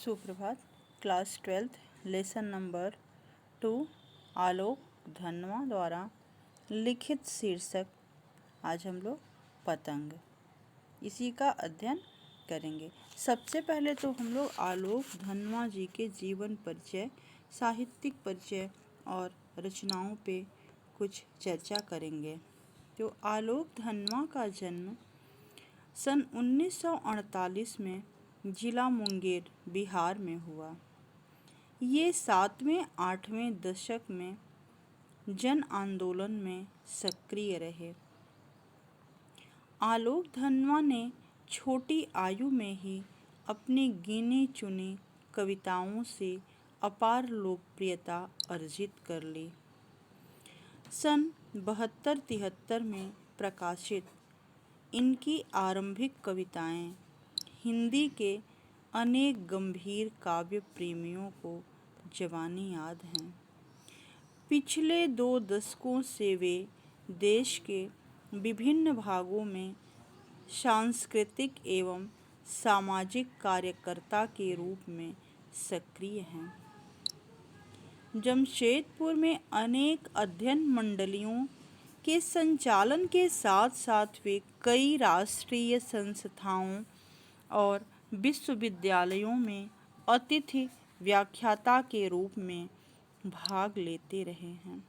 सुप्रभात। Class 12th lesson number 2 आलोक धनवा द्वारा लिखित शीर्षक आज हम लोग पतंग इसी का अध्ययन करेंगे। सबसे पहले तो हम लोग आलोक धनवा जी के जीवन परिचय, साहित्यिक परिचय और रचनाओं पे कुछ चर्चा करेंगे। तो आलोक धनवा का जन्म सन 1948 में जिला मुंगेर बिहार में हुआ। ये 7वें-8वें दशक में जन आंदोलन में सक्रिय रहे। आलोक धनवा ने छोटी आयु में ही अपनी गिनी चुनी कविताओं से अपार लोकप्रियता अर्जित कर ली। सन 72-73 में प्रकाशित इनकी आरंभिक कविताएं हिंदी के अनेक गंभीर काव्य प्रेमियों को जवानी याद हैं। पिछले 2 दशकों से वे देश के विभिन्न भागों में सांस्कृतिक एवं सामाजिक कार्यकर्ता के रूप में सक्रिय हैं। जमशेदपुर में अनेक अध्ययन मंडलियों के संचालन के साथ साथ वे कई राष्ट्रीय संस्थाओं और विश्वविद्यालयों में अतिथि व्याख्याता के रूप में भाग लेते रहे हैं।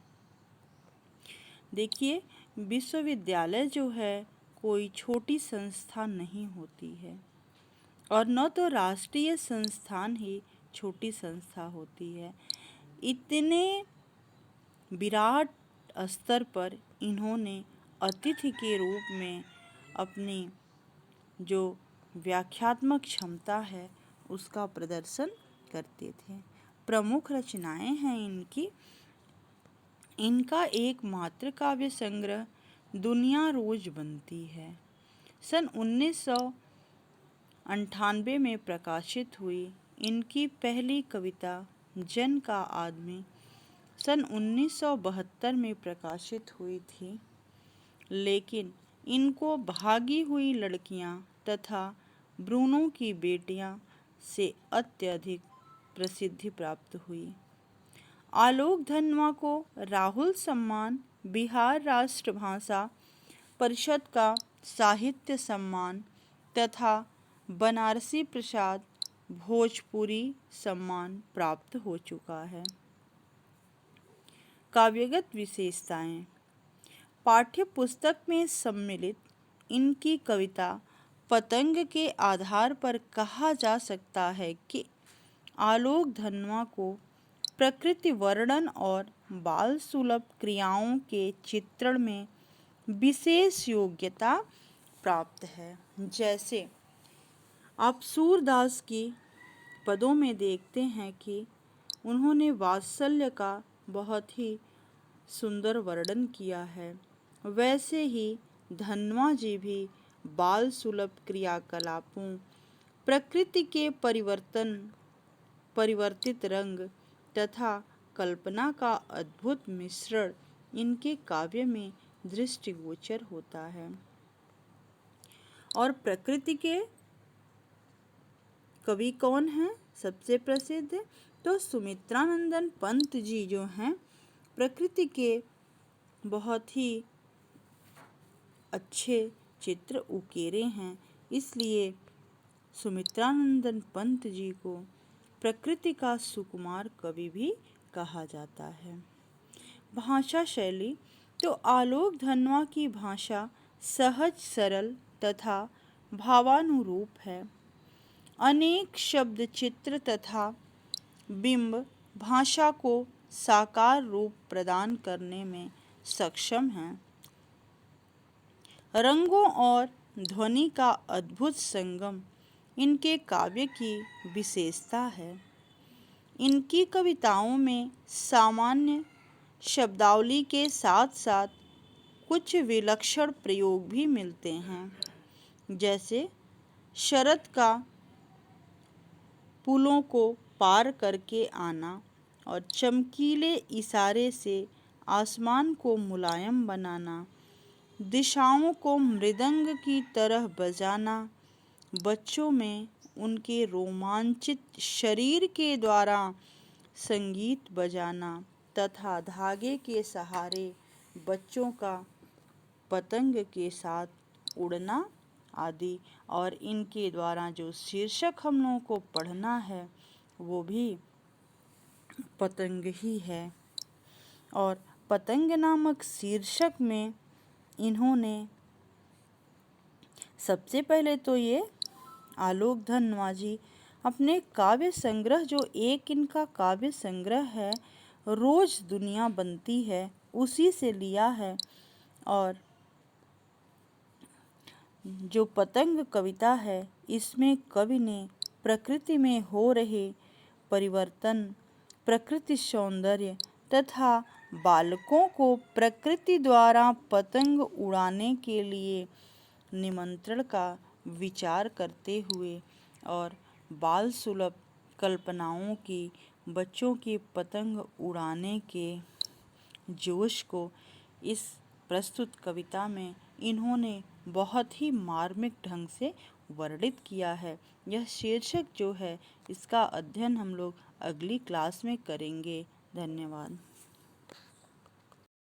देखिए, विश्वविद्यालय जो है कोई छोटी संस्था नहीं होती है और न तो राष्ट्रीय संस्थान ही छोटी संस्था होती है। इतने विराट स्तर पर इन्होंने अतिथि के रूप में अपनी जो व्याख्यात्मक क्षमता है उसका प्रदर्शन करते थे। प्रमुख रचनाएं हैं इनका एकमात्र काव्य संग्रह दुनिया रोज बनती है सन 1998 में प्रकाशित हुई। इनकी पहली कविता जन का आदमी सन 1972 में प्रकाशित हुई थी, लेकिन इनको भागी हुई लड़कियां तथा ब्रूनो की बेटियां से अत्यधिक प्रसिद्धि प्राप्त हुई। आलोक धनवा को राहुल सम्मान, बिहार राष्ट्रभाषा परिषद का साहित्य सम्मान तथा बनारसी प्रसाद भोजपुरी सम्मान प्राप्त हो चुका है। काव्यगत विशेषताएं। पाठ्य पुस्तक में सम्मिलित इनकी कविता पतंग के आधार पर कहा जा सकता है कि आलोक धनवा को प्रकृति वर्णन और बाल सुलभ क्रियाओं के चित्रण में विशेष योग्यता प्राप्त है। जैसे आप सूरदास की पदों में देखते हैं कि उन्होंने वात्सल्य का बहुत ही सुंदर वर्णन किया है, वैसे ही धनवा जी भी बाल सुलभ क्रियाकलापों, प्रकृति के परिवर्तित रंग तथा कल्पना का अद्भुत मिश्रण इनके काव्य में दृष्टिगोचर होता है। और प्रकृति के कवि कौन हैं? सबसे प्रसिद्ध तो सुमित्रानंदन पंत जी जो हैं प्रकृति के बहुत ही अच्छे चित्र उकेरे हैं, इसलिए सुमित्रानंदन पंत जी को प्रकृति का सुकुमार कवि भी कहा जाता है। भाषा शैली तो आलोक धनवा की भाषा सहज, सरल तथा भावानुरूप है। अनेक शब्द, चित्र तथा बिंब भाषा को साकार रूप प्रदान करने में सक्षम हैं। रंगों और ध्वनि का अद्भुत संगम इनके काव्य की विशेषता है। इनकी कविताओं में सामान्य शब्दावली के साथ साथ कुछ विलक्षण प्रयोग भी मिलते हैं, जैसे शरद का पुलों को पार करके आना और चमकीले इशारे से आसमान को मुलायम बनाना, दिशाओं को मृदंग की तरह बजाना, बच्चों में उनके रोमांचित शरीर के द्वारा संगीत बजाना तथा धागे के सहारे बच्चों का पतंग के साथ उड़ना आदि। और इनके द्वारा जो शीर्षक हम लोगों को पढ़ना है वो भी पतंग ही है। और पतंग नामक शीर्षक में इन्होंने सबसे पहले तो ये आलोक धनवा जी अपने काव्य संग्रह, जो एक इनका काव्य संग्रह है रोज दुनिया बनती है, उसी से लिया है। और जो पतंग कविता है इसमें कवि ने प्रकृति में हो रहे परिवर्तन, प्रकृति सौंदर्य तथा बालकों को प्रकृति द्वारा पतंग उड़ाने के लिए निमंत्रण का विचार करते हुए और बाल सुलभ कल्पनाओं की बच्चों की पतंग उड़ाने के जोश को इस प्रस्तुत कविता में इन्होंने बहुत ही मार्मिक ढंग से वर्णित किया है। यह शीर्षक जो है इसका अध्ययन हम लोग अगली क्लास में करेंगे। धन्यवाद।